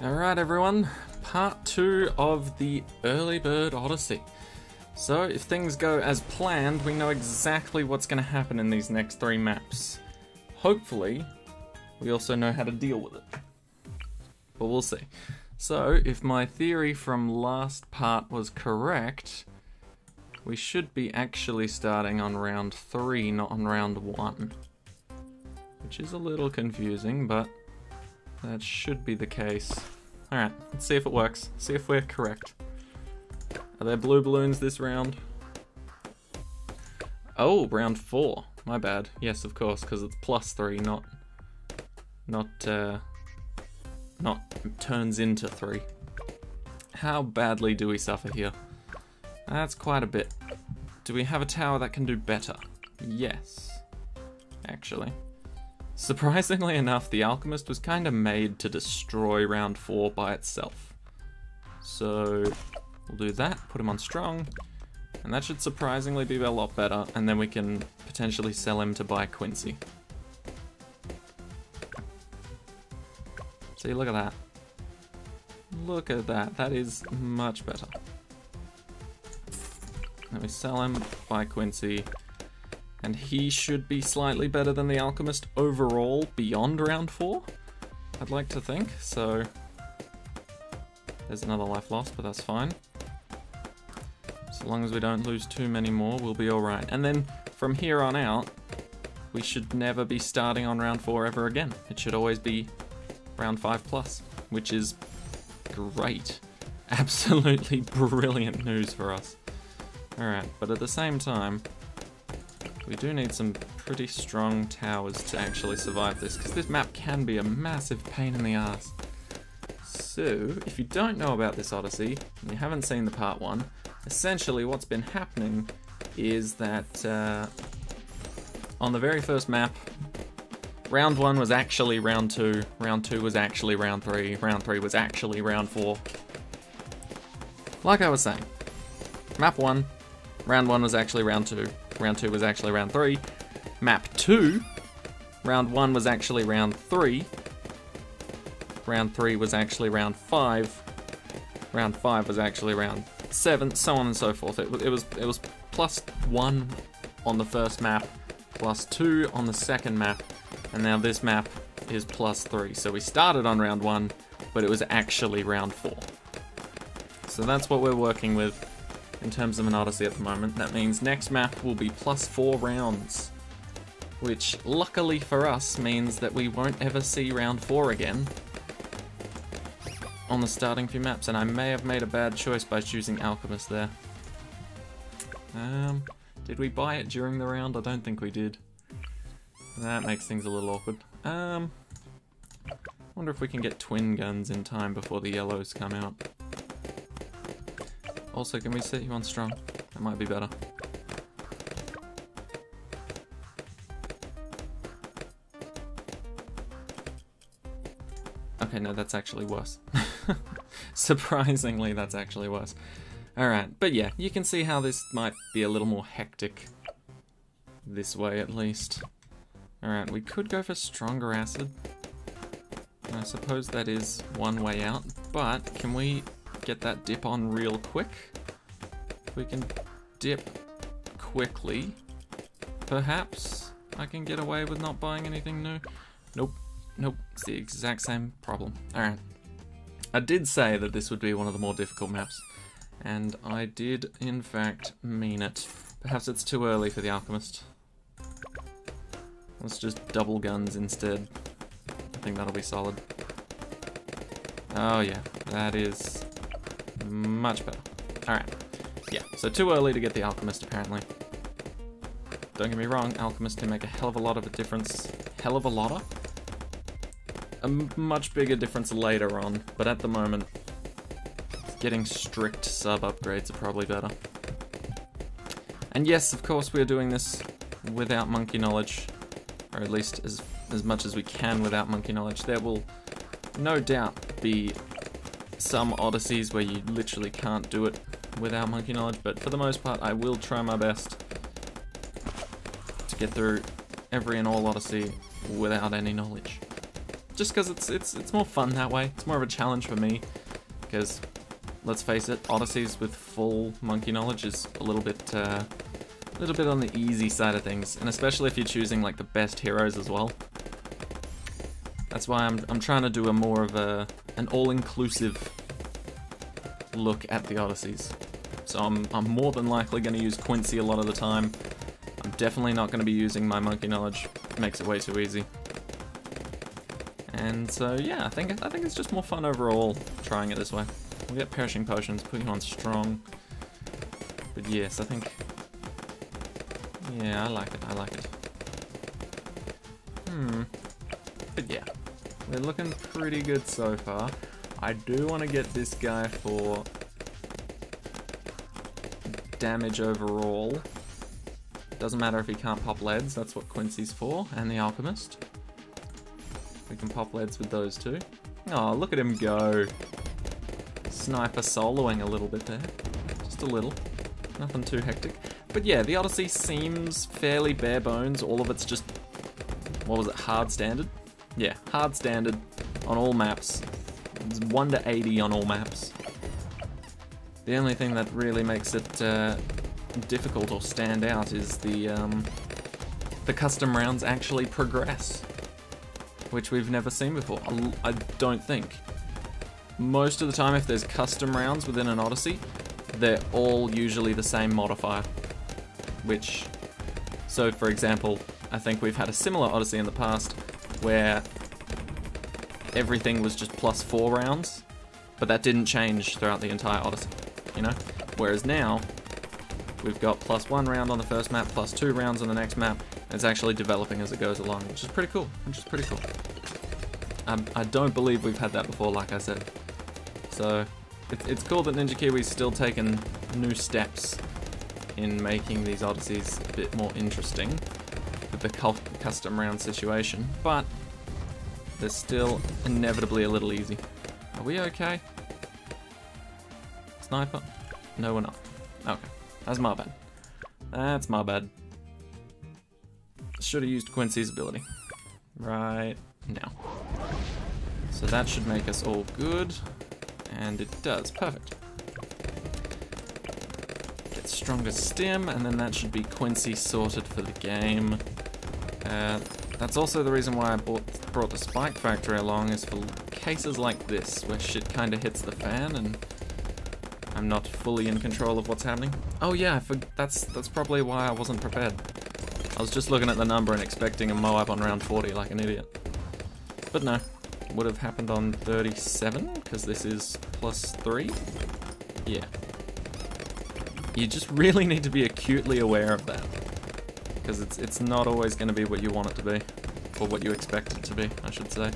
Alright everyone, part 2 of the Early Bird Odyssey. So if things go as planned, we know exactly what's going to happen in these next 3 maps. Hopefully, we also know how to deal with it. But we'll see. So if my theory from last part was correct, we should be actually starting on round 3, not on round 1. Which is a little confusing, but that should be the case. Alright, let's see if it works. See if we're correct. Are there blue balloons this round? Oh, round 4. My bad. Yes, of course, because it's +3, not turns into 3. How badly do we suffer here? That's quite a bit. Do we have a tower that can do better? Yes. Actually. Surprisingly enough, the Alchemist was kind of made to destroy round 4 by itself. So we'll do that, put him on strong, and that should surprisingly be a lot better, and then we can potentially sell him to buy Quincy. See, look at that. Look at that, that is much better. Then we sell him, buy Quincy, and he should be slightly better than the Alchemist overall beyond round 4, I'd like to think, so there's another life lost, but that's fine. So long as we don't lose too many more, we'll be alright. And then from here on out, we should never be starting on round 4 ever again. It should always be round 5+, which is great. Absolutely brilliant news for us. Alright, but at the same time, we do need some pretty strong towers to actually survive this, because this map can be a massive pain in the ass. So, if you don't know about this Odyssey, and you haven't seen the part 1, essentially what's been happening is that on the very first map, round 1 was actually round 2, round 2 was actually round 3 was actually round 4. Like I was saying, map 1, round 1 was actually round 2. Round 2 was actually round 3. Map 2, round 1 was actually round 3. Round 3 was actually round 5. Round 5 was actually round 7, so on and so forth. It was +1 on the first map, +2 on the second map, and now this map is +3. So we started on round 1, but it was actually round 4. So that's what we're working with in terms of an Odyssey at the moment. That means next map will be +4 rounds, which luckily for us means that we won't ever see round 4 again on the starting few maps, and I may have made a bad choice by choosing Alchemist there. Did we buy it during the round? I don't think we did. That makes things a little awkward. Wonder if we can get twin guns in time before the yellows come out. Also, can we set you on strong? That might be better. Okay, no, that's actually worse. Surprisingly, that's actually worse. Alright, but yeah, you can see how this might be a little more hectic. This way, at least. Alright, we could go for stronger acid. I suppose that is one way out, but can we get that dip on real quick? If we can dip quickly, perhaps I can get away with not buying anything new. Nope, nope, it's the exact same problem. Alright, I did say that this would be one of the more difficult maps, and I did in fact mean it. Perhaps it's too early for the Alchemist. Let's just double guns instead. I think that'll be solid. Oh yeah, that is much better. Alright, yeah, so too early to get the Alchemist apparently. Don't get me wrong, Alchemist can make a hell of a lot of a difference. Hell of a lotter? A much bigger difference later on, but at the moment, getting strict sub upgrades are probably better. And yes, of course, we are doing this without monkey knowledge, or at least as much as we can without monkey knowledge. There will no doubt be some Odysseys where you literally can't do it without monkey knowledge, but for the most part I will try my best to get through every and all Odyssey without any knowledge. just because it's more fun that way. It's more of a challenge for me, because let's face it, Odysseys with full monkey knowledge is a little bit on the easy side of things, and especially if you're choosing like the best heroes as well. That's why I'm trying to do a more of an all-inclusive look at the Odysseys. So I'm more than likely going to use Quincy a lot of the time. I'm definitely not going to be using my monkey knowledge. It makes it way too easy. And so yeah, I think it's just more fun overall trying it this way. We'll get perishing potions, put you on strong. But yes, I think, yeah, I like it. But yeah, we're looking pretty good so far. I do want to get this guy for damage overall. Doesn't matter if he can't pop leads, that's what Quincy's for, and the Alchemist. We can pop leads with those two. Oh, look at him go. Sniper soloing a little bit there. Just a little. Nothing too hectic. But yeah, the Odyssey seems fairly bare bones. All of it's just, what was it, hard standard? Yeah, hard standard on all maps. It's 1 to 80 on all maps. The only thing that really makes it difficult or stand out is the custom rounds actually progress, which we've never seen before. I don't think. Most of the time, if there's custom rounds within an Odyssey, they're all usually the same modifier. Which, so for example, I think we've had a similar Odyssey in the past where everything was just +4 rounds, but that didn't change throughout the entire Odyssey, you know? Whereas now, we've got +1 round on the first map, +2 rounds on the next map, and it's actually developing as it goes along, which is pretty cool, I don't believe we've had that before, like I said. So, it's cool that Ninja Kiwi's still taking new steps in making these Odysseys a bit more interesting with the custom round situation, but they're still inevitably a little easy. Are we okay? Sniper? No, we're not. Okay, that's my bad. That's my bad. Should have used Quincy's ability. Right now. So that should make us all good. And it does. Perfect. Get stronger stim, and then that should be Quincy sorted for the game. That's also the reason why I brought the Spike Factory along, is for cases like this, where shit kinda hits the fan and I'm not fully in control of what's happening. Oh yeah, that's probably why I wasn't prepared. I was just looking at the number and expecting a Moab on round 40 like an idiot. But no, would have happened on 37, because this is +3. Yeah. You just really need to be acutely aware of that, because it's not always going to be what you want it to be, or what you expect it to be, I should say.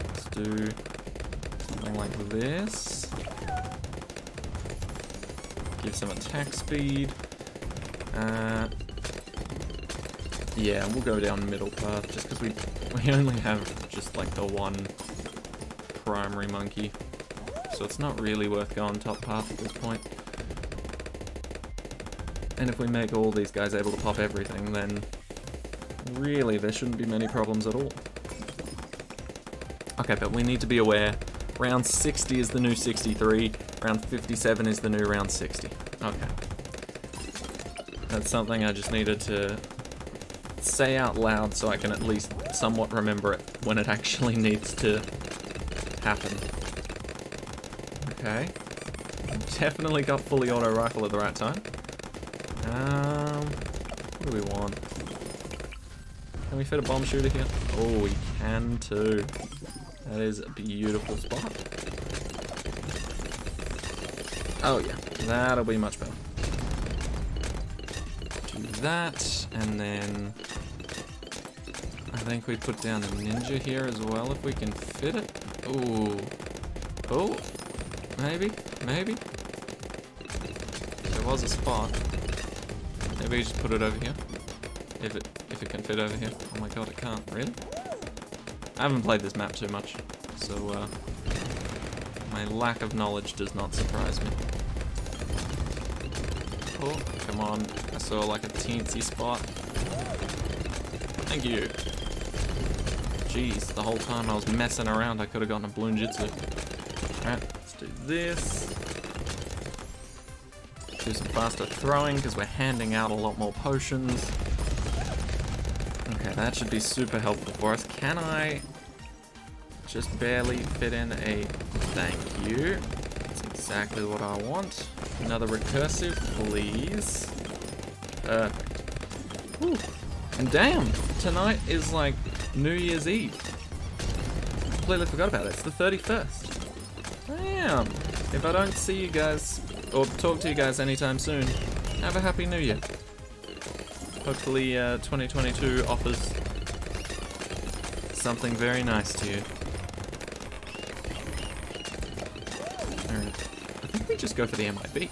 Let's do something like this. Give some attack speed. Yeah, we'll go down middle path, just because we only have just like the one primary monkey, so it's not really worth going top path at this point. And if we make all these guys able to pop everything, then really there shouldn't be many problems at all. Okay, but we need to be aware, round 60 is the new 63, round 57 is the new round 60. Okay. That's something I just needed to say out loud so I can at least somewhat remember it when it actually needs to happen. Okay. Definitely got fully auto rifle at the right time. What do we want? Can we fit a bomb shooter here? Oh, we can too. That is a beautiful spot. Oh yeah, that'll be much better. Do that, and then I think we put down a ninja here as well if we can fit it. Ooh. Oh, maybe. There was a spot. Maybe we just put it over here. If it can fit over here. Oh my god, it can't. Really? I haven't played this map too much, so my lack of knowledge does not surprise me. Oh, come on. I saw like a teensy spot. Thank you. Jeez, the whole time I was messing around, I could have gotten a bloon jitsu. Alright, let's do this. Do some faster throwing, because we're handing out a lot more potions. Okay, that should be super helpful for us. Can I just barely fit in a thank you? That's exactly what I want. Another recursive, please. Perfect. Whew. And damn, tonight is like New Year's Eve. Completely forgot about it. It's the 31st. Damn. If I don't see you guys or talk to you guys anytime soon, have a happy New Year. Hopefully 2022 offers something very nice to you. Alright. I think we just go for the MIB.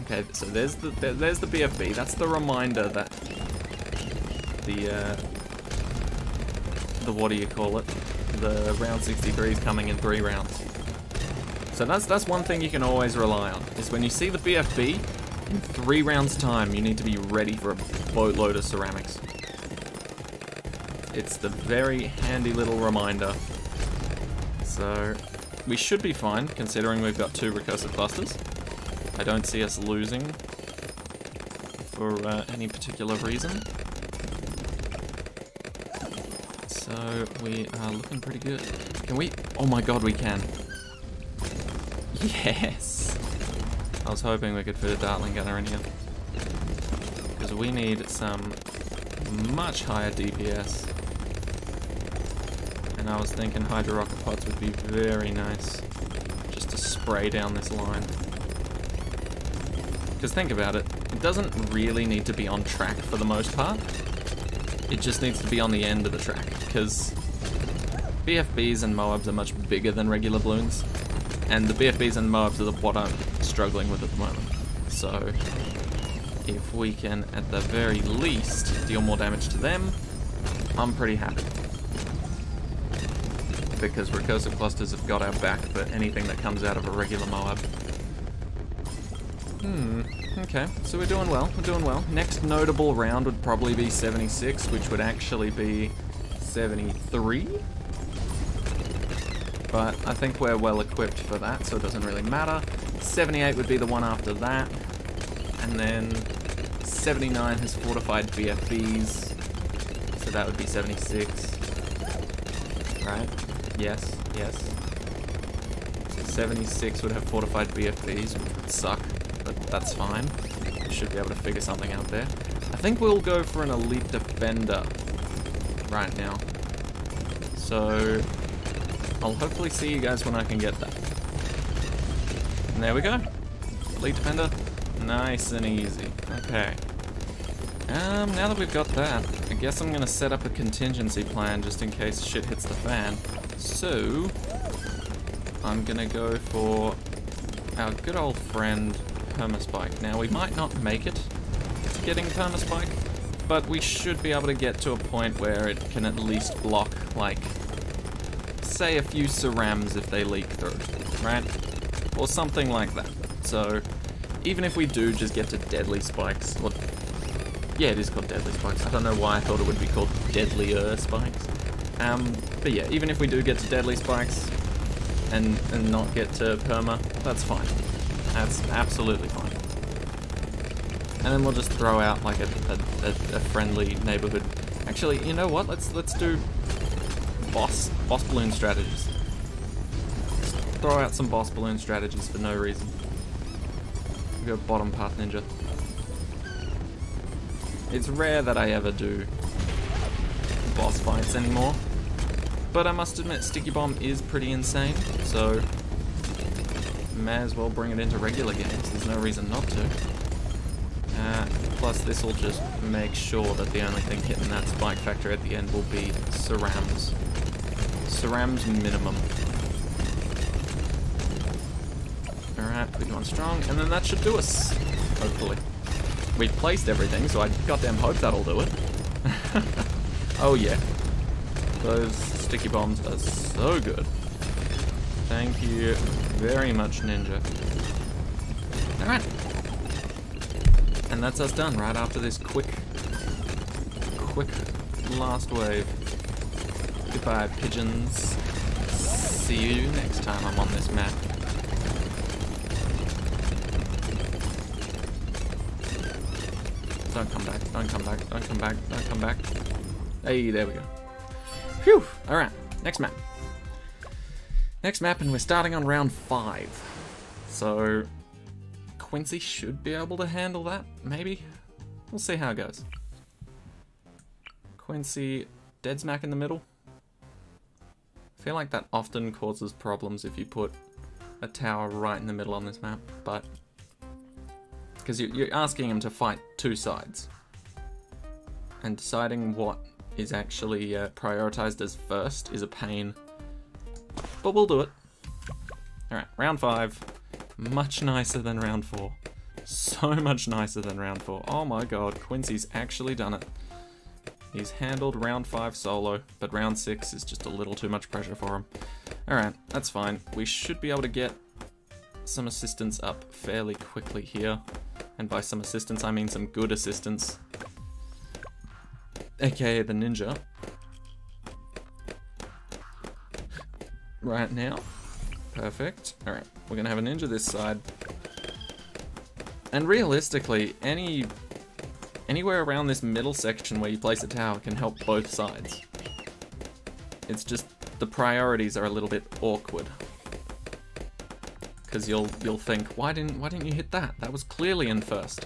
Okay, so there's the BFB. That's the reminder that the what do you call it? The round 63 is coming in 3 rounds. So that's one thing you can always rely on, is when you see the BFB, in 3 rounds time, you need to be ready for a boatload of ceramics. It's the very handy little reminder. So we should be fine, considering we've got 2 recursive clusters. I don't see us losing for any particular reason. So we are looking pretty good. Can we? Oh my god, we can. Yes! I was hoping we could fit a Dartling Gunner in here. Because we need some much higher DPS. And I was thinking Hydro Rocket Pods would be very nice. Just to spray down this line. Because think about it, it doesn't really need to be on track for the most part. It just needs to be on the end of the track. Because BFBs and Moabs are much bigger than regular bloons. And the BFBs and Moabs are what I'm struggling with at the moment. So, if we can, at the very least, deal more damage to them, I'm pretty happy. Because recursive clusters have got our back for anything that comes out of a regular Moab. Okay, so we're doing well, we're doing well. Next notable round would probably be 76, which would actually be 73. But I think we're well equipped for that, so it doesn't really matter. 78 would be the one after that. And then 79 has fortified BFBs, so that would be 76. Right? Yes, yes. So 76 would have fortified BFBs, which would suck, but that's fine. We should be able to figure something out there. I think we'll go for an elite defender right now. So I'll hopefully see you guys when I can get that. And there we go. Elite defender. Nice and easy. Okay. Now that we've got that, I guess I'm gonna set up a contingency plan just in case shit hits the fan. So I'm gonna go for our good old friend Permaspike. Now we might not make it to getting Permaspike, but we should be able to get to a point where it can at least block, like, say a few cerams if they leak through, right? Or something like that. So even if we do just get to deadly spikes, or yeah, it is called deadly spikes. I don't know why I thought it would be called deadlier spikes. But yeah, even if we do get to deadly spikes and not get to perma, that's fine. That's absolutely fine. And then we'll just throw out like a friendly neighborhood. Actually, you know what? Let's do boss balloon strategies. Just throw out some boss balloon strategies for no reason. We go bottom path ninja. It's rare that I ever do boss fights anymore, but I must admit Sticky Bomb is pretty insane, so may as well bring it into regular games. There's no reason not to. Plus this will just make sure that the only thing hitting that spike factor at the end will be cerams. Cerams minimum. Alright, we're going strong, and then that should do us, hopefully. We've placed everything, so I goddamn hope that'll do it. Oh yeah. Those sticky bombs are so good. Thank you very much, Ninja. Alright. And that's us done right after this quick last wave. Goodbye, pigeons. See you next time I'm on this map. Don't come back, don't come back, don't come back, don't come back. Hey, there we go. Phew! Alright, next map. Next map, and we're starting on round 5. So, Quincy should be able to handle that, maybe? We'll see how it goes. Quincy, dead smack in the middle. I feel like that often causes problems if you put a tower right in the middle on this map, but... because you're asking him to fight 2 sides. And deciding what is actually prioritized as first is a pain. But we'll do it. Alright, round 5. Much nicer than round 4. So much nicer than round 4. Oh my god, Quincy's actually done it. He's handled round 5 solo, but round 6 is just a little too much pressure for him. Alright, that's fine. We should be able to get some assistance up fairly quickly here. And by some assistance, I mean some good assistance. AKA the ninja. Right now. Perfect. Alright, we're gonna have a ninja this side. And realistically, anywhere around this middle section where you place a tower can help both sides. It's just the priorities are a little bit awkward. Because you'll think, why didn't you hit that? That was clearly in first.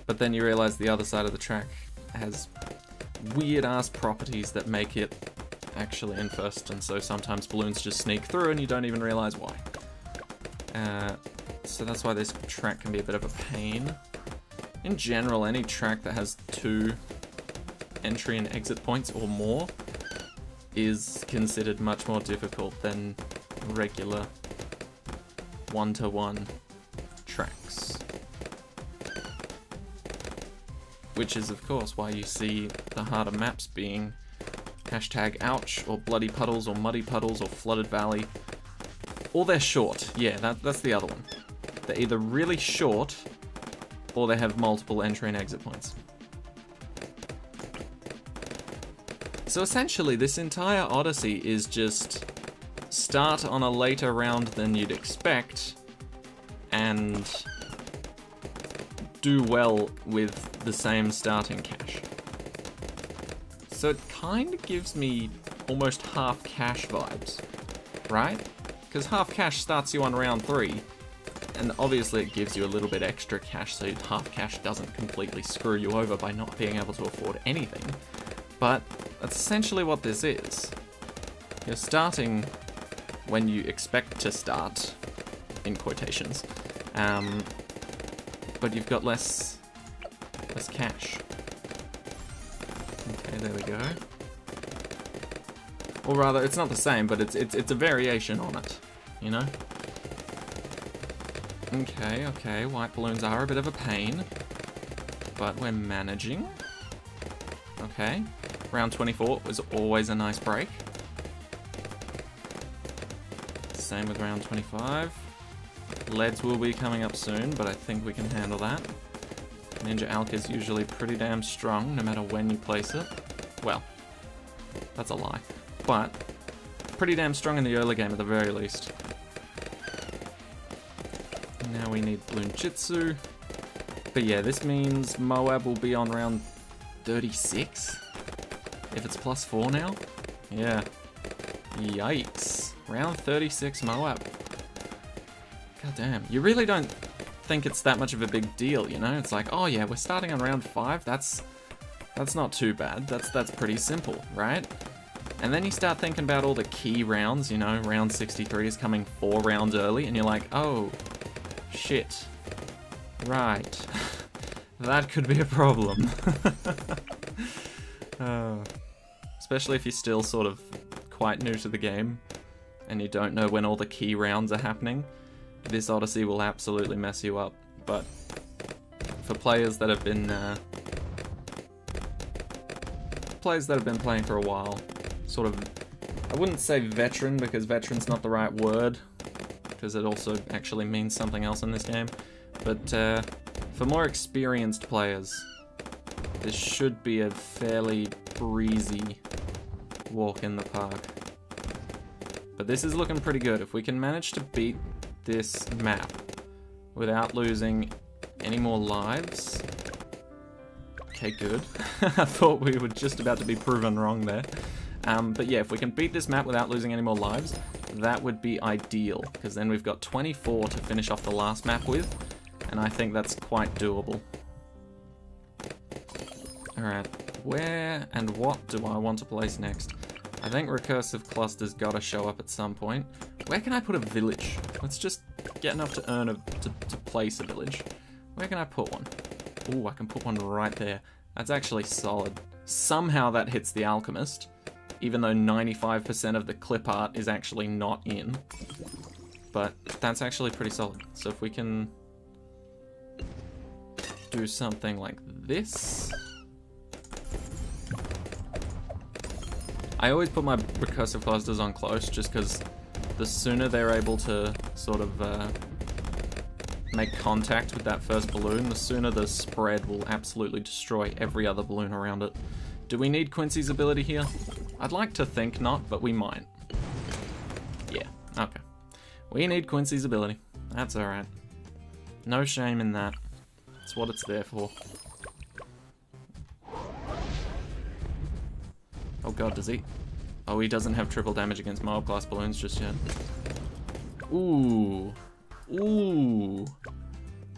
But then you realize the other side of the track has weird ass properties that make it actually in first, and so sometimes balloons just sneak through and you don't even realize why. So that's why this track can be a bit of a pain. In general, any track that has 2 entry and exit points or more is considered much more difficult than regular one-to-one tracks. Which is, of course, why you see the harder maps being #ouch, or bloody puddles, or muddy puddles, or flooded valley. Or they're short. Yeah, that's the other one. They're either really short, or they have multiple entry and exit points. So essentially, this entire Odyssey is just start on a later round than you'd expect, and do well with the same starting cash. So it kind of gives me almost half cash vibes, right? Because half cash starts you on round 3, and obviously it gives you a little bit extra cash, so half cash doesn't completely screw you over by not being able to afford anything. But that's essentially what this is. You're starting when you expect to start, in quotations, but you've got less cash. Okay, there we go. Or rather, it's not the same, but it's a variation on it, you know? Okay, white balloons are a bit of a pain, but we're managing. Okay, round 24 was always a nice break. Same with round 25. Leads will be coming up soon, but I think we can handle that. Ninja Alk is usually pretty damn strong, no matter when you place it. Well, that's a lie. But, pretty damn strong in the early game at the very least. Now we need Bloon Jitsu. But yeah, this means Moab will be on round 36? If it's +4 now? Yeah. Yikes. Round 36 Moab. God damn. You really don't think it's that much of a big deal, you know? It's like, oh yeah, we're starting on round 5. That's not too bad. That's pretty simple, right? And then you start thinking about all the key rounds, you know, round 63 is coming 4 rounds early, and you're like, oh, shit. Right. That could be a problem. Especially if you're still sort of quite new to the game, and you don't know when all the key rounds are happening. This Odyssey will absolutely mess you up, but for players that have been playing for a while, sort of, I wouldn't say veteran, because veteran's not the right word, because it also actually means something else in this game, but for more experienced players, this should be a fairly breezy walk in the park. But this is looking pretty good. If we can manage to beat this map without losing any more lives. Okay, good. I thought we were just about to be proven wrong there. But yeah, if we can beat this map without losing any more lives, that would be ideal, because then we've got 24 to finish off the last map with, and I think that's quite doable. Alright, where and what do I want to place next? I think recursive cluster's gotta show up at some point. Where can I put a village? Let's just get enough to earn to place a village. Where can I put one? Ooh, I can put one right there. That's actually solid. Somehow that hits the alchemist, even though 95% of the clip art is actually not in. But that's actually pretty solid. So if we can do something like this. I always put my recursive clusters on close just because the sooner they're able to sort of make contact with that first balloon, the sooner the spread will absolutely destroy every other balloon around it. Do we need Quincy's ability here? I'd like to think not, but we might. Yeah, okay. We need Quincy's ability. That's alright. No shame in that. That's what it's there for. Oh god, does he? Oh, he doesn't have triple damage against Moab class balloons just yet. Ooh. Ooh.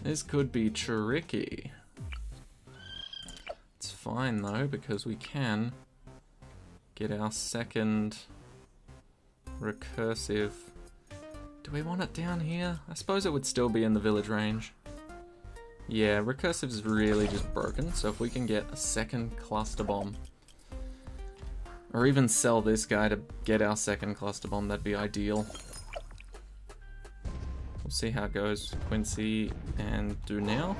This could be tricky. It's fine though, because we can get our second recursive. Do we want it down here? I suppose it would still be in the village range. Yeah, recursive's really just broken, so if we can get a second cluster bomb, or even sell this guy to get our second cluster bomb, that'd be ideal. We'll see how it goes. Quincy and do now.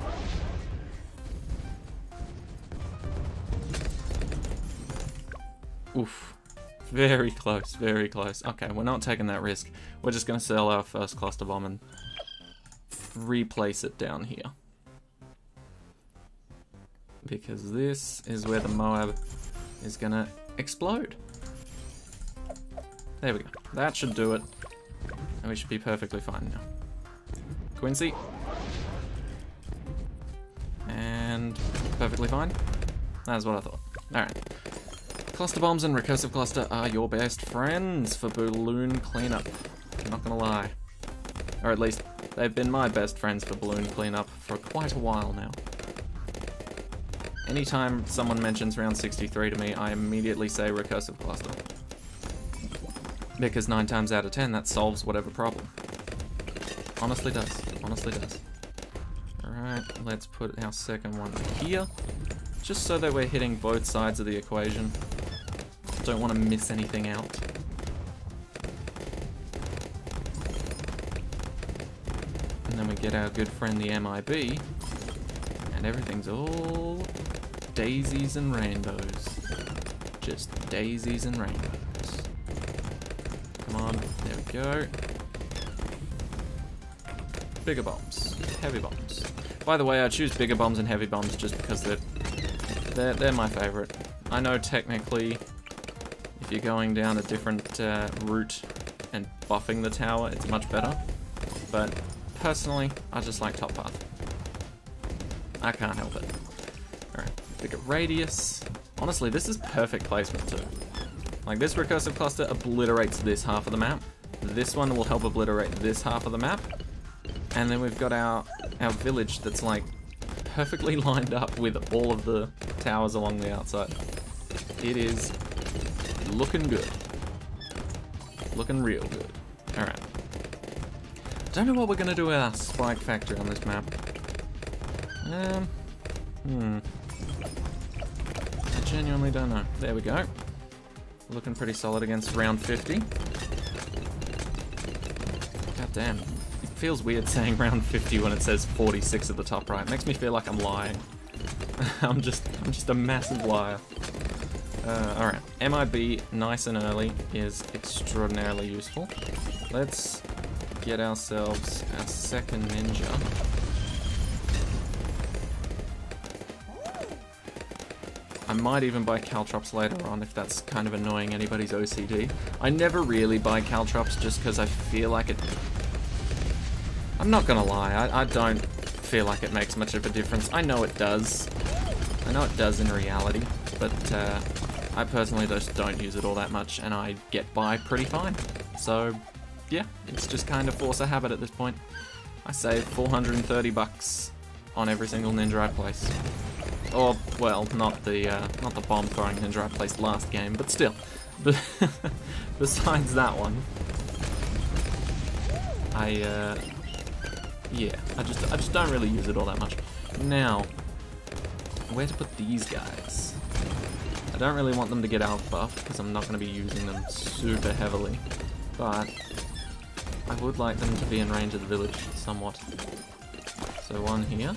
Oof. Very close, very close. Okay, we're not taking that risk. We're just gonna sell our first cluster bomb and replace it down here. Because this is where the Moab is gonna explode. There we go. That should do it. And we should be perfectly fine now. Quincy. And perfectly fine. That's what I thought. Alright. Cluster bombs and recursive cluster are your best friends for balloon cleanup. I'm not gonna lie. Or at least, they've been my best friends for balloon cleanup for quite a while now. Anytime someone mentions round 63 to me, I immediately say recursive cluster. Because 9 times out of 10, that solves whatever problem. Honestly does. Honestly does. Alright, let's put our second one here. Just so that we're hitting both sides of the equation. Don't want to miss anything out. And then we get our good friend the MIB. And everything's all daisies and rainbows. Just daisies and rainbows. Come on, there we go. Bigger bombs, heavy bombs. By the way, I choose bigger bombs and heavy bombs just because they're my favorite. I know technically, if you're going down a different route and buffing the tower, it's much better. But personally, I just like top path. I can't help it. Alright, bigger radius. Honestly, this is perfect placement too. Like, this recursive cluster obliterates this half of the map. This one will help obliterate this half of the map. And then we've got our village that's like perfectly lined up with all of the towers along the outside. It is looking good. Looking real good. Alright. Don't know what we're gonna do with our spike factory on this map. I genuinely don't know. There we go. Looking pretty solid against round 50. God damn. It feels weird saying round 50 when it says 46 at the top right. It makes me feel like I'm lying. I'm just a massive liar. Alright. MIB nice and early is extraordinarily useful. Let's get ourselves our second ninja. I might even buy caltrops later on if that's kind of annoying anybody's OCD. I never really buy caltrops just because I feel like it... I'm not gonna lie, I don't feel like it makes much of a difference. I know it does. I know it does in reality, but I personally just don't use it all that much, and I get by pretty fine. So, yeah, it's just kind of force of habit at this point. I save 430 bucks on every single ninja I place. Or, well, not the bomb-throwing ninja I placed last game, but still. Besides that one, yeah, I just don't really use it all that much. Now, where to put these guys? I don't really want them to get alpha buff, because I'm not going to be using them super heavily, but I would like them to be in range of the village, somewhat. So one here.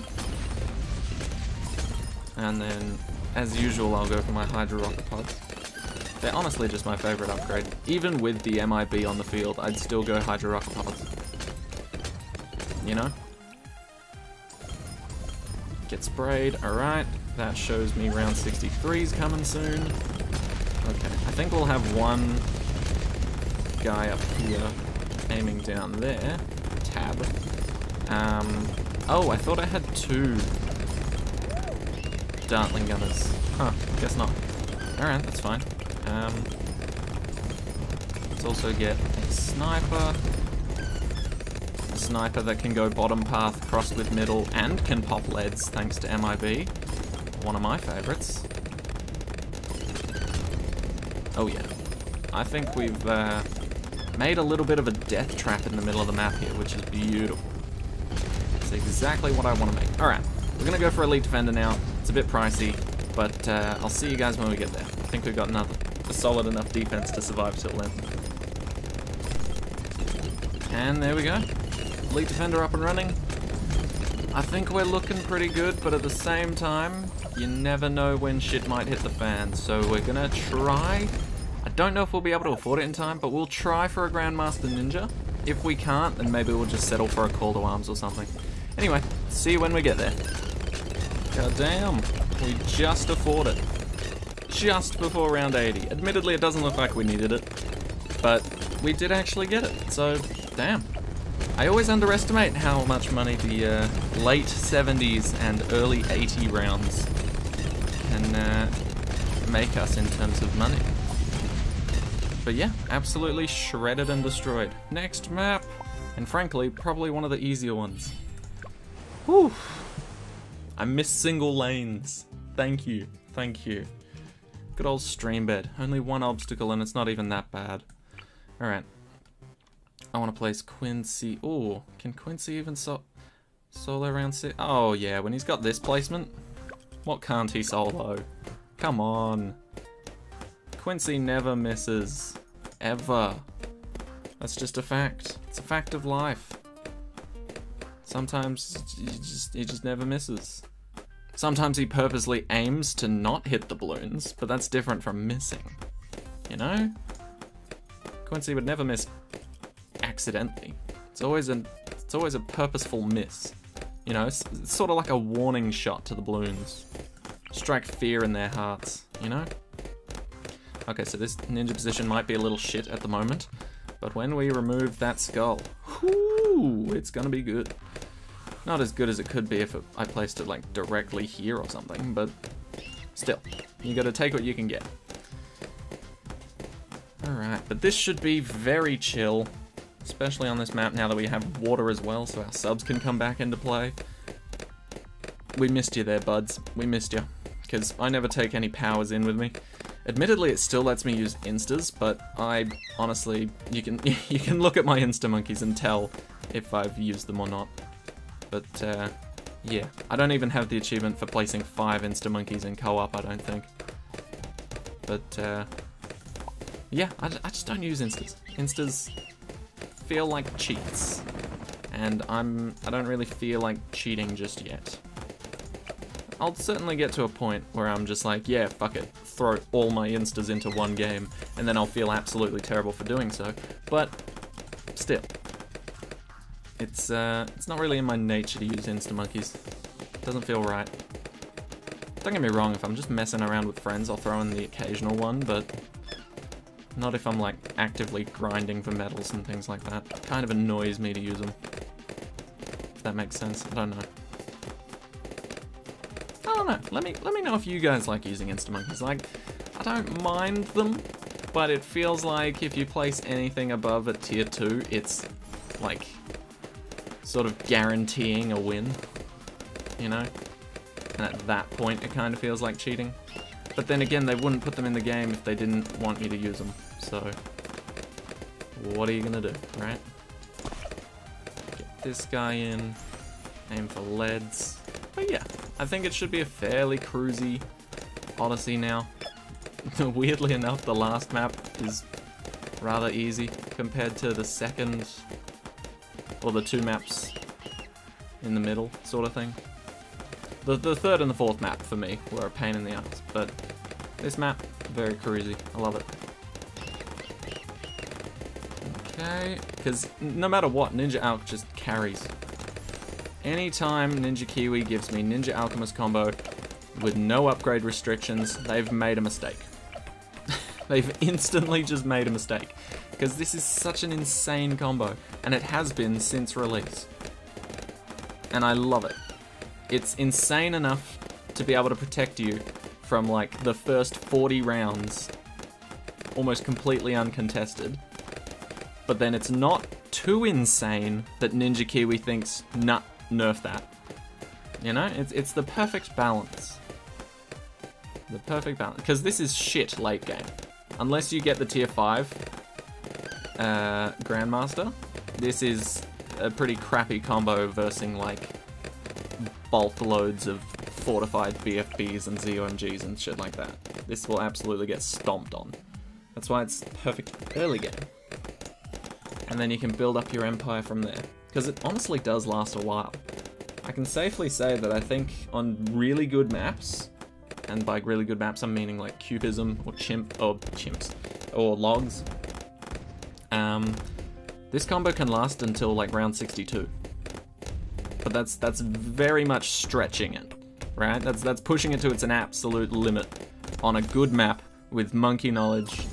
And then, as usual, I'll go for my Hydro Rocket Pods. They're honestly just my favourite upgrade. Even with the MIB on the field, I'd still go Hydro Rocket Pods. You know? Get sprayed, alright. That shows me round 63's coming soon. Okay, I think we'll have one guy up here aiming down there. Tab. Oh, I thought I had two Dartling gunners. Huh, guess not. Alright, that's fine. Let's also get a sniper. A sniper that can go bottom path, crossed with middle, and can pop leads thanks to MIB. One of my favorites. Oh yeah. I think we've made a little bit of a death trap in the middle of the map here, which is beautiful. It's exactly what I want to make. Alright, we're going to go for Elite Defender now. It's a bit pricey, but I'll see you guys when we get there. I think we've got a solid enough defense to survive till then. And there we go. Elite Defender up and running. I think we're looking pretty good, but at the same time, you never know when shit might hit the fan. So we're going to try. I don't know if we'll be able to afford it in time, but we'll try for a Grandmaster Ninja. If we can't, then maybe we'll just settle for a Call to Arms or something. Anyway, see you when we get there. God damn, we just afford it. Just before round 80. Admittedly, it doesn't look like we needed it, but we did actually get it, so damn. I always underestimate how much money the late 70s and early 80 rounds can make us in terms of money. But yeah, absolutely shredded and destroyed. Next map, and frankly, probably one of the easier ones. Whew. I miss single lanes. Thank you. Thank you. Good old stream bed. Only one obstacle and it's not even that bad. Alright. I want to place Quincy. Oh, can Quincy even solo round 6? Oh yeah, when he's got this placement, what can't he solo? Come on. Quincy never misses. Ever. That's just a fact. It's a fact of life. Sometimes he just never misses. Sometimes he purposely aims to not hit the balloons, but that's different from missing. You know? Quincy would never miss accidentally. It's always a purposeful miss. You know, it's sort of like a warning shot to the balloons. Strike fear in their hearts, you know? Okay, so this ninja position might be a little shit at the moment, but when we remove that skull, whoo, it's gonna be good. Not as good as it could be if I placed it like directly here or something, but still, you gotta take what you can get. Alright, but this should be very chill, especially on this map now that we have water as well, so our subs can come back into play. We missed you there, buds. We missed you, because I never take any powers in with me. Admittedly, it still lets me use instas, but I honestly, you can look at my insta monkeys and tell if I've used them or not. But yeah, I don't even have the achievement for placing 5 insta monkeys in co-op, I don't think. But yeah, I just don't use instas. Instas feel like cheats, and I don't really feel like cheating just yet. I'll certainly get to a point where I'm just like, yeah, fuck it, throw all my instas into one game, and then I'll feel absolutely terrible for doing so, but still. It's not really in my nature to use insta monkeys. Doesn't feel right. Don't get me wrong, if I'm just messing around with friends, I'll throw in the occasional one, but not if I'm like actively grinding for medals and things like that. It kind of annoys me to use them. If that makes sense. I don't know. I don't know. Let me know if you guys like using Insta-Monkeys. Like, I don't mind them, but it feels like if you place anything above a tier 2, it's like sort of guaranteeing a win, you know? And at that point, it kind of feels like cheating. But then again, they wouldn't put them in the game if they didn't want you to use them. So, what are you gonna do, right? Get this guy in, aim for leads. But yeah, I think it should be a fairly cruisy Odyssey now. Weirdly enough, the last map is rather easy compared to the second, or the 2 maps in the middle sort of thing. The third and the fourth map for me were a pain in the ass, but this map, very cruisy. I love it. Okay, because no matter what, Ninja Alch just carries. Anytime Ninja Kiwi gives me Ninja Alchemist combo with no upgrade restrictions, they've made a mistake. They've instantly just made a mistake. Because this is such an insane combo, and it has been since release. And I love it. It's insane enough to be able to protect you from like the first 40 rounds almost completely uncontested. But then it's not too insane that Ninja Kiwi thinks, nah, nerf that. You know, it's the perfect balance. The perfect balance. Because this is shit late game. Unless you get the tier 5 Grandmaster, this is a pretty crappy combo versing like bulk loads of fortified BFBs and ZOMGs and shit like that. This will absolutely get stomped on. That's why it's perfect early game. And then you can build up your empire from there. Because it honestly does last a while. I can safely say that I think on really good maps, and by really good maps I'm meaning like Cubism or chimps or logs, this combo can last until like round 62. But that's very much stretching it, right? That's pushing it to its an absolute limit on a good map with monkey knowledge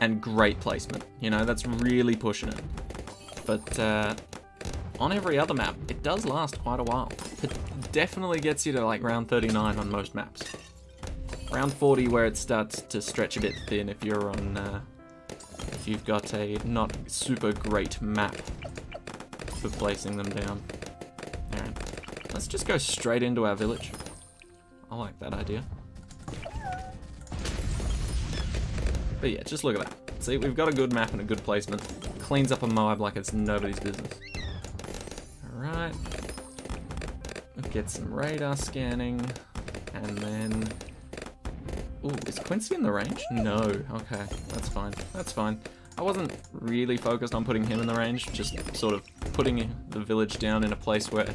and great placement. You know, that's really pushing it. But on every other map, it does last quite a while. It definitely gets you to like round 39 on most maps. Round 40 where it starts to stretch a bit thin if you're on, if you've got a not super great map for placing them down. Alright, let's just go straight into our village. I like that idea. But yeah, just look at that. See, we've got a good map and a good placement. Cleans up a Moab like it's nobody's business. Alright. Get some radar scanning. And then... Ooh, is Quincy in the range? No. Okay, that's fine. That's fine. I wasn't really focused on putting him in the range, just sort of putting the village down in a place where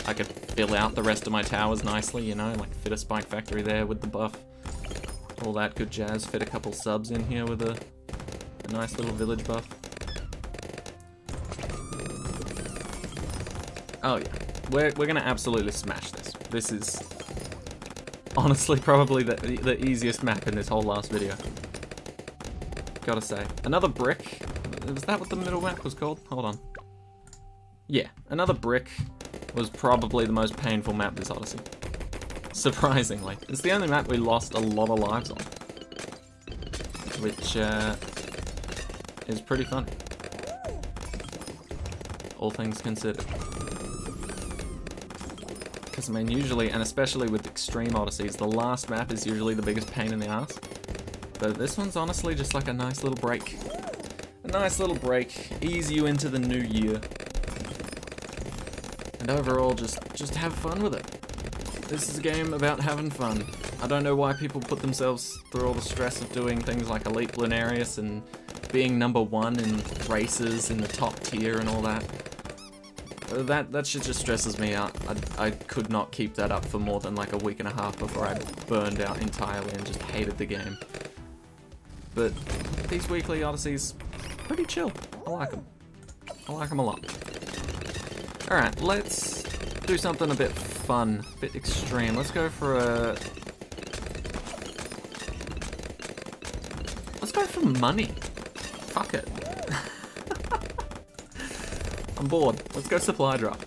I could fill out the rest of my towers nicely, you know, like fit a spike factory there with the buff. All that good jazz. Fit a couple subs in here with a nice little village buff. Oh yeah, we're gonna absolutely smash this. This is honestly probably the easiest map in this whole last video. Gotta say. Another brick. Was that what the middle map was called? Hold on. Yeah, another brick was probably the most painful map this Odyssey. Surprisingly. It's the only map we lost a lot of lives on. Which is pretty funny. All things considered. Because, I mean, usually, and especially with extreme Odysseys, the last map is usually the biggest pain in the ass. But this one's honestly just like a nice little break. A nice little break, ease you into the new year. And overall, just have fun with it. This is a game about having fun. I don't know why people put themselves through all the stress of doing things like Elite Bloonarius and being #1 in races in the top tier and all that. That shit just stresses me out. I could not keep that up for more than like a week and a half before I burned out entirely and just hated the game. But these weekly Odysseys, pretty chill. I like them. I like them a lot. Alright, let's do something a bit fun, a bit extreme. Let's go for a just go for money. Fuck it. I'm bored. Let's go supply drop.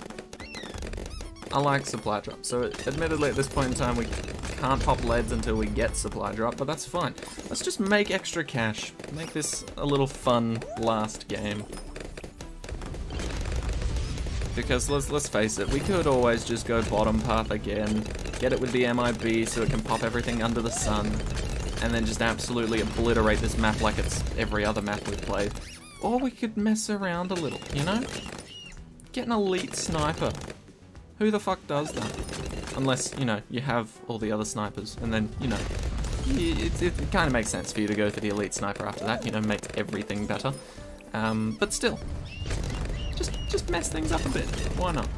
I like supply drop. So admittedly at this point in time we can't pop leads until we get supply drop, but that's fine. Let's just make extra cash. Make this a little fun last game. Because let's face it, we could always just go bottom path again, get it with the MIB so it can pop everything under the sun, and then just absolutely obliterate this map like it's every other map we've played. Or we could mess around a little, you know? Get an elite sniper. Who the fuck does that? Unless, you know, you have all the other snipers, and then, you know, it kind of makes sense for you to go for the elite sniper after that, you know, makes everything better. But still, just mess things up a bit. Why not?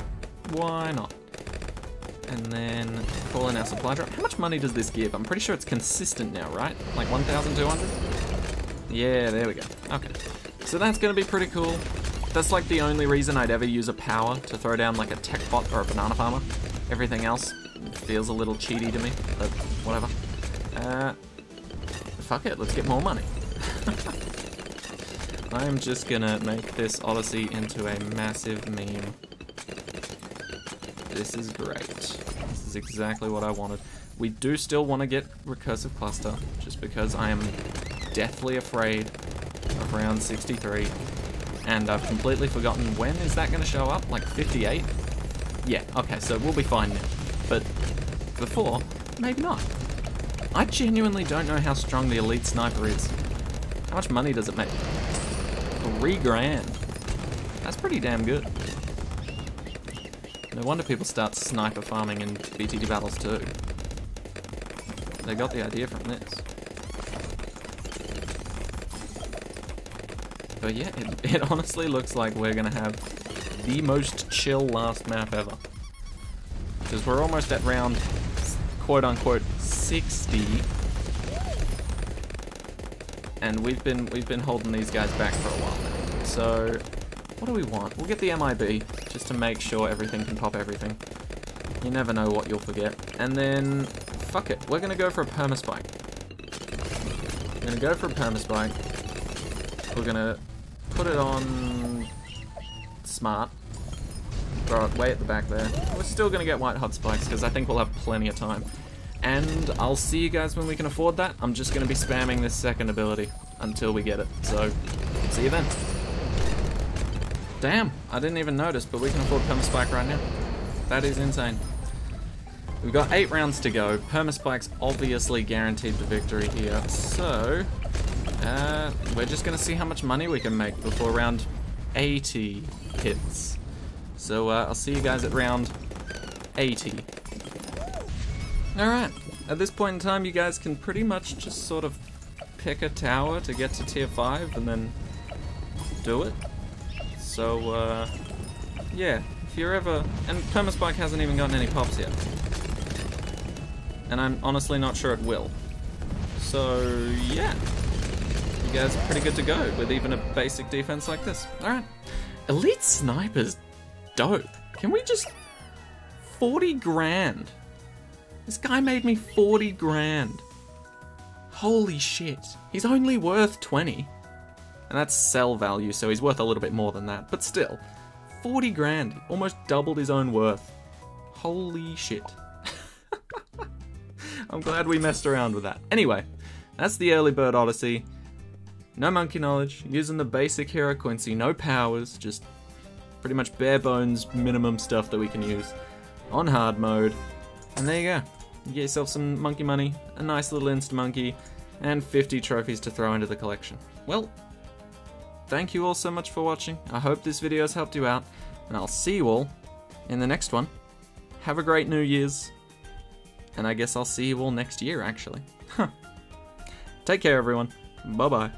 Why not? And then call in our supply drop. How much money does this give? I'm pretty sure it's consistent now, right? Like 1,200? Yeah, there we go. Okay. So that's going to be pretty cool. That's like the only reason I'd ever use a power to throw down like a tech bot or a banana farmer. Everything else feels a little cheaty to me, but whatever. Fuck it, let's get more money. I'm just gonna make this Odyssey into a massive meme. This is great. This is exactly what I wanted. We do still want to get recursive cluster, just because I am deathly afraid of round 63. And I've completely forgotten when is that going to show up? Like 58? Yeah, okay, so we'll be fine now. But before, maybe not. I genuinely don't know how strong the elite sniper is. How much money does it make? 3 grand. That's pretty damn good. No wonder people start sniper farming in BTD battles too. They got the idea from this. But yeah, it honestly looks like we're gonna have the most chill last map ever. Because we're almost at round quote-unquote 60. And we've been holding these guys back for a while now. So what do we want? We'll get the MIB just to make sure everything can pop everything. You never know what you'll forget. And then fuck it, we're gonna go for a permaspike. We're gonna go for a permaspike. We're gonna put it on smart. Throw it way at the back there. We're still gonna get white hot spikes because I think we'll have plenty of time. And I'll see you guys when we can afford that. I'm just gonna be spamming this second ability until we get it. So, see you then. Damn, I didn't even notice, but we can afford permaspike right now. That is insane. We've got 8 rounds to go. Permaspike's obviously guaranteed the victory here. So, we're just gonna see how much money we can make before round 80 hits. So I'll see you guys at round 80. Alright, at this point in time you guys can pretty much just sort of pick a tower to get to tier 5 and then do it. So yeah, if you're ever... and permaspike hasn't even gotten any pops yet. And I'm honestly not sure it will. So yeah. You guys are pretty good to go with even a basic defense like this. Alright. Elite Sniper's dope. Can we just... 40 grand. This guy made me 40 grand. Holy shit. He's only worth 20. And that's sell value, so he's worth a little bit more than that. But still, 40 grand. Almost doubled his own worth. Holy shit. I'm glad we messed around with that. Anyway, that's the early bird Odyssey. No monkey knowledge, using the basic hero Quincy, no powers, just pretty much bare bones minimum stuff that we can use on hard mode. And there you go. You get yourself some monkey money, a nice little insta-monkey, and 50 trophies to throw into the collection. Well, thank you all so much for watching. I hope this video has helped you out, and I'll see you all in the next one. Have a great New Year's, and I guess I'll see you all next year, actually. Take care, everyone. Bye-bye.